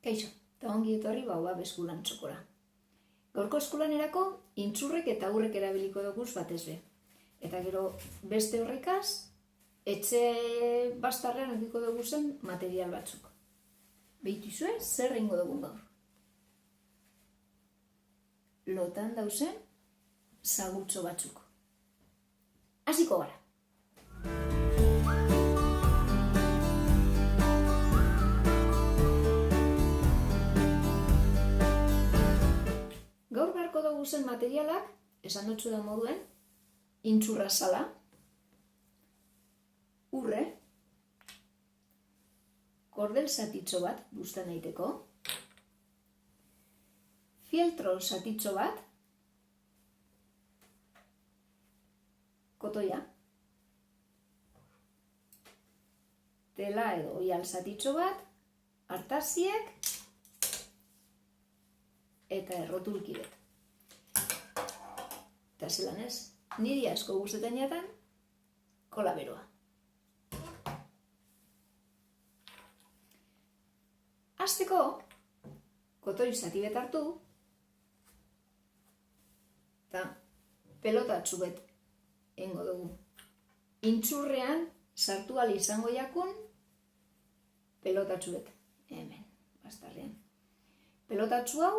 Kaixo, eta ongi etorri baua eskulan txokora. Gaurko eskulanerako intzurrek eta aurrek erabiliko dugu batez be. Eta gero beste horrekaz, etxe bastarrean edukiko dugu zen material batzuk. Behituzue, zer ingo dugu gaur. Lotan dauzen sagutxo batzuk. Hasiko gara. Gaur beharko dugu zen materialak, esan dutxu da moduen, intzurra sala, urre, kordel zatitxo bat, bustan daiteko, fieltro zatitxo bat, kotoia, tela edo oial zatitxo bat, artaziek, eta errotulki bet. Eta zelan ez, niri asko gustetan jatan, kola beroa. Hasteko, kotoi zati bet hartu, eta pelotatxu bet engo dugu. Intzurrean sartu ahal izango jakun, pelotatxu bet, hemen, bastarrean. Pelotatxu hau,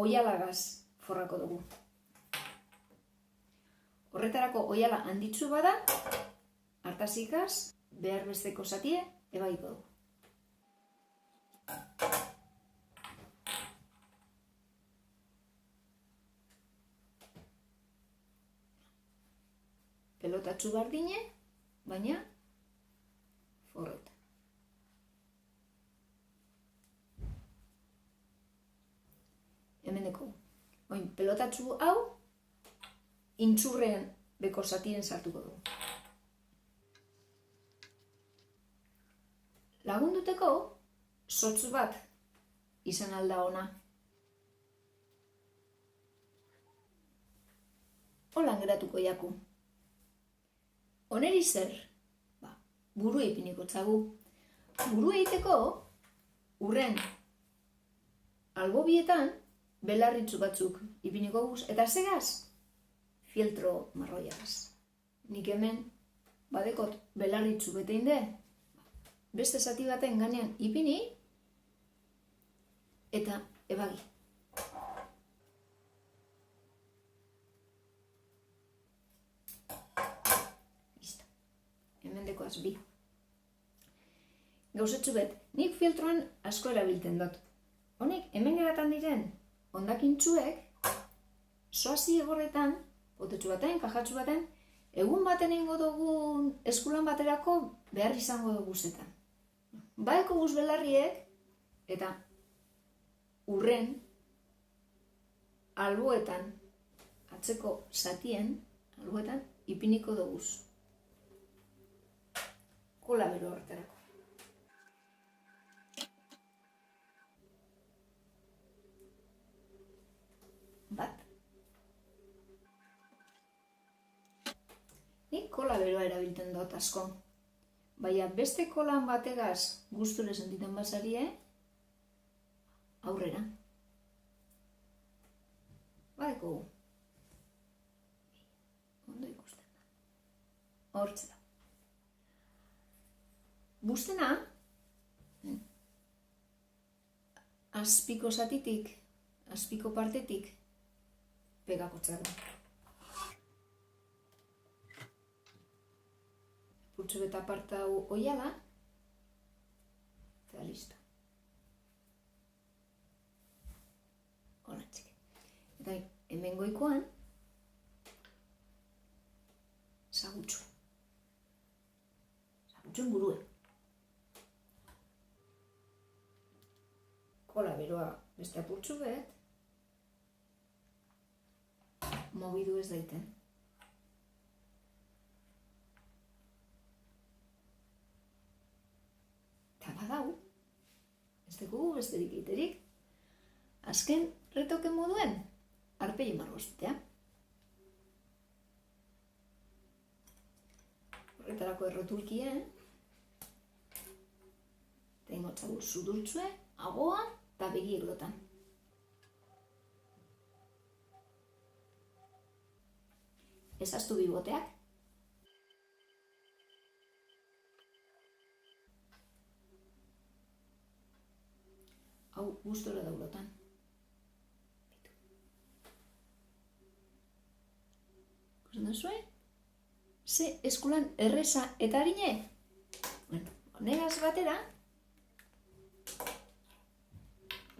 oialagaz forrako dugu. Horretarako oiala handitzu bada, hartazikaz, behar besteko zatie, ebaiko dugu. Pelotatxu bardine, baina forreta. Hemeneko. Oin, pelotatxu hau, intzurrean beko zatien sartuko dugu. Lagunduteko, sotz bat izan alda ona. Holan geratuko jaku. Oneri zer? Buru ipiniko txagu. Buru egiteko, urren albobietan, belarritzu batzuk ipiniko guz, eta zegaz, fieltro marroiagaz. Nik hemen, badekot, belarritzu bete inde, beste zati baten ganean ipini, eta ebagi. Listo. Hemen dekoaz bi. Gauzetxu bet, nik filtroan asko erabiltzen dut. Honek, hemen geratan diren, hondakintzuek, soazi egorretan, potetxu baten, kajatxu baten, egun baten ingo dugun eskulan baterako behar izango dugu zetan. Baeko guz belarriek, eta urren, alboetan, atzeko zatien, alboetan, ipiniko duguz. Kola bero horretarako. Bat. Nik kola beroa erabiltzen dut asko. Baina beste kolan bategaz gusture sentitzen bazarie, aurrera. Badeko. Ondo ikusten da. Hortze da. Bustena, azpiko zatitik, azpiko partetik, pegako txagu. Putxo beta parta hau oiala, eta listo. Hola txike. Eta hemen goikoan, sagutxu. Sagutxuen burue. Kola beroa beste apurtxu bet, mobidu ez daiten. Eta badau, ez dugu besterik egiterik, azken retoke moduen, arpegi margoztea. Horretarako errotulkien, tengo txagu sudurtzue, Agoan eta begierotan. Ezaztu biboteak. Hau gustora daulotan. Ikusten duzue? Ze eskulan erreza eta harine? Bueno, honegaz batera,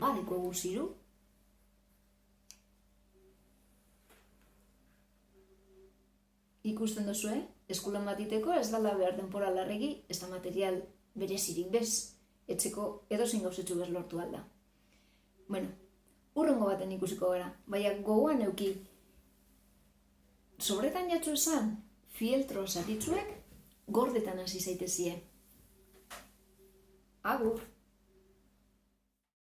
badeko guziru. Ikusten duzue, eskulan bat iteko ez dala behar denpora larregi, ez da material berezirik bez, etxeko edozein gauzetxu bez lortu alda. Bueno, urrengo baten ikusiko gara, baina gogoan euki. Sobretan jatzu esan, fieltro zatitzuek gordetan hasi zaitezie. Agur!